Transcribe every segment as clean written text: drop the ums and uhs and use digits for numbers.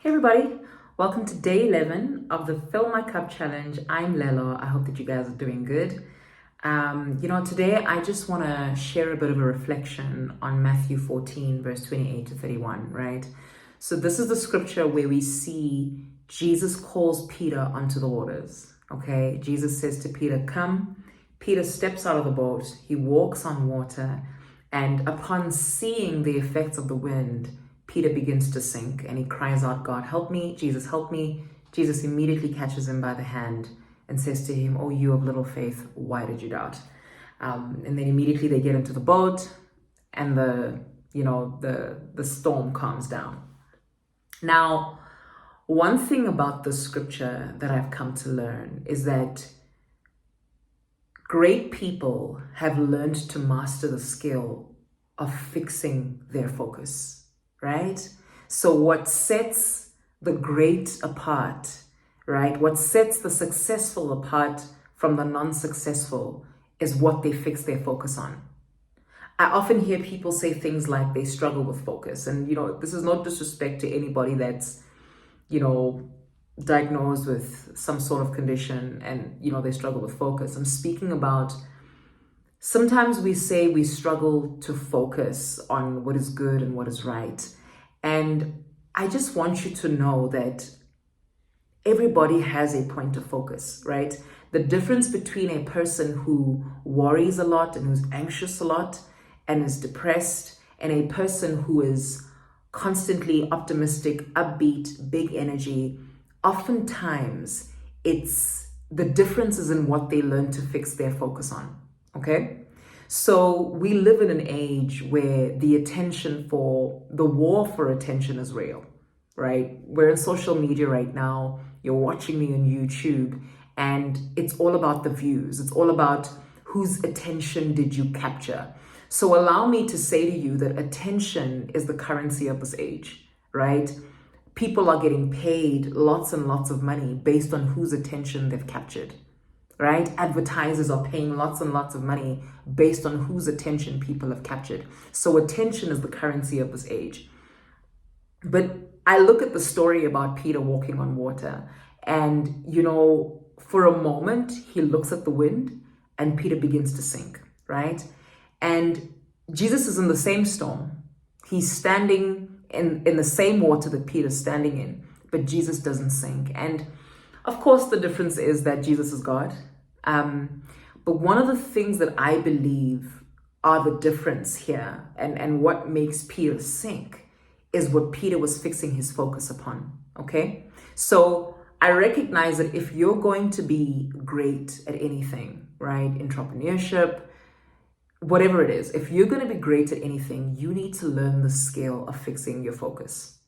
Hey everybody, welcome to day 11 of the Fill My Cup Challenge. I'm Lelo. I hope that you guys are doing good. Today I just want to share a bit of a reflection on Matthew 14, verse 28 to 31, right? So this is the scripture where we see Jesus calls Peter onto the waters, okay? Jesus says to Peter, come. Peter steps out of the boat. He walks on water, and upon seeing the effects of the wind, Peter begins to sink and he cries out, God, help me, Jesus, help me. Jesus immediately catches him by the hand and says to him, oh, you of little faith, why did you doubt? And then immediately they get into the boat and the storm calms down. Now, one thing about the scripture that I've come to learn is that great people have learned to master the skill of fixing their focus. Right? So what sets the great apart, right? What sets the successful apart from the non-successful is what they fix their focus on. I often hear people say things like they struggle with focus. And, this is no disrespect to anybody that's, diagnosed with some sort of condition and, they struggle with focus. I'm speaking about sometimes we say we struggle to focus on what is good and what is right. And I just want you to know that everybody has a point of focus, right? The difference between a person who worries a lot and who's anxious a lot and is depressed and a person who is constantly optimistic, upbeat, big energy, oftentimes the difference is in what they learn to fix their focus on. Okay? So we live in an age where the war for attention is real, right? We're in social media right now. You're watching me on YouTube and it's all about the views. It's all about whose attention did you capture. So allow me to say to you that attention is the currency of this age, right? People are getting paid lots and lots of money based on whose attention they've captured. Right? Advertisers are paying lots and lots of money based on whose attention people have captured. So attention is the currency of this age. But I look at the story about Peter walking on water and, for a moment, he looks at the wind and Peter begins to sink, right? And Jesus is in the same storm. He's standing in the same water that Peter's standing in, but Jesus doesn't sink. And of course, the difference is that Jesus is God. But one of the things that I believe are the difference here and what makes Peter sink is what Peter was fixing his focus upon. Okay? So I recognize that if you're going to be great at anything, right? Entrepreneurship, whatever it is, if you're going to be great at anything, you need to learn the skill of fixing your focus.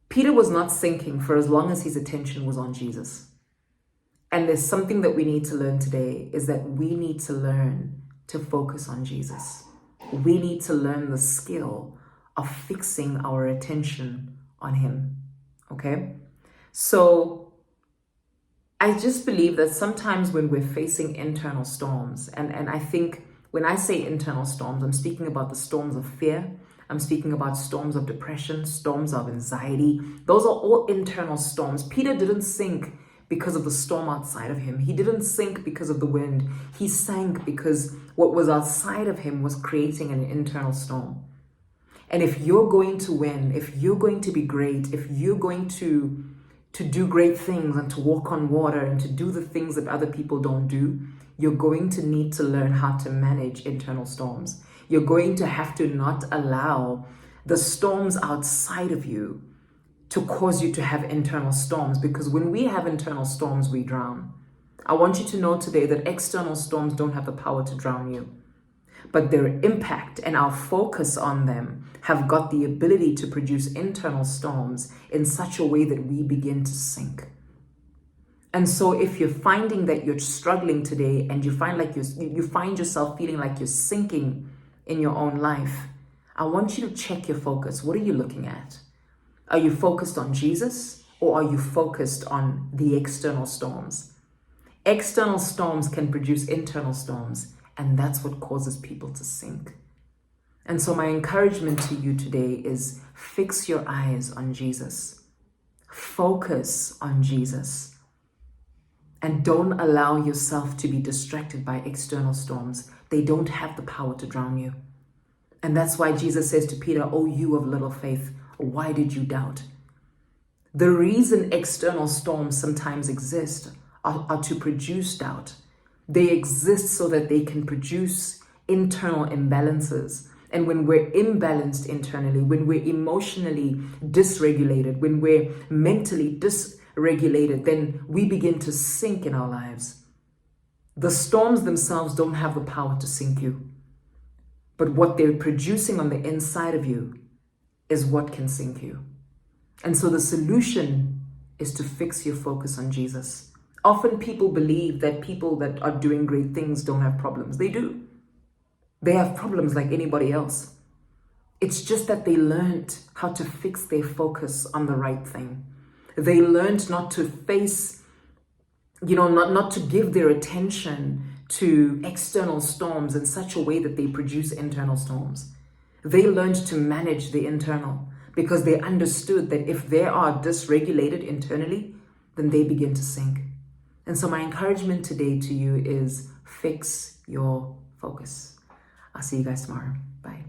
Peter was not sinking for as long as his attention was on Jesus. And there's something that we need to learn today is that we need to learn to focus on Jesus. We need to learn the skill of fixing our attention on him. Okay? So I just believe that sometimes when we're facing internal storms, and I think when I say internal storms, I'm speaking about the storms of fear. I'm speaking about storms of depression, storms of anxiety. Those are all internal storms. Peter didn't sink because of the storm outside of him. He didn't sink because of the wind. He sank because what was outside of him was creating an internal storm. And if you're going to win, if you're going to be great, if you're going to do great things and to walk on water and to do the things that other people don't do, you're going to need to learn how to manage internal storms. You're going to have to not allow the storms outside of you to cause you to have internal storms, because when we have internal storms, we drown. I want you to know today that external storms don't have the power to drown you, but their impact and our focus on them have got the ability to produce internal storms in such a way that we begin to sink. And so if you're finding that you're struggling today and you find yourself feeling like you're sinking in your own life, I want you to check your focus. What are you looking at? Are you focused on Jesus or are you focused on the external storms? External storms can produce internal storms, and that's what causes people to sink. And so my encouragement to you today is fix your eyes on Jesus. Focus on Jesus. And don't allow yourself to be distracted by external storms. They don't have the power to drown you. And that's why Jesus says to Peter, "Oh, you of little faith, why did you doubt?" The reason external storms sometimes exist are to produce doubt. They exist so that they can produce internal imbalances. And when we're imbalanced internally, when we're emotionally dysregulated, when we're mentally dysregulated, then we begin to sink in our lives. The storms themselves don't have the power to sink you. But what they're producing on the inside of you is what can sink you. And so the solution is to fix your focus on Jesus. Often people believe that people that are doing great things don't have problems. They do. They have problems like anybody else. It's just that they learned how to fix their focus on the right thing. They learned not to face, not to give their attention to external storms in such a way that they produce internal storms. They learned to manage the internal because they understood that if they are dysregulated internally, then they begin to sink. And so my encouragement today to you is fix your focus. I'll see you guys tomorrow. Bye.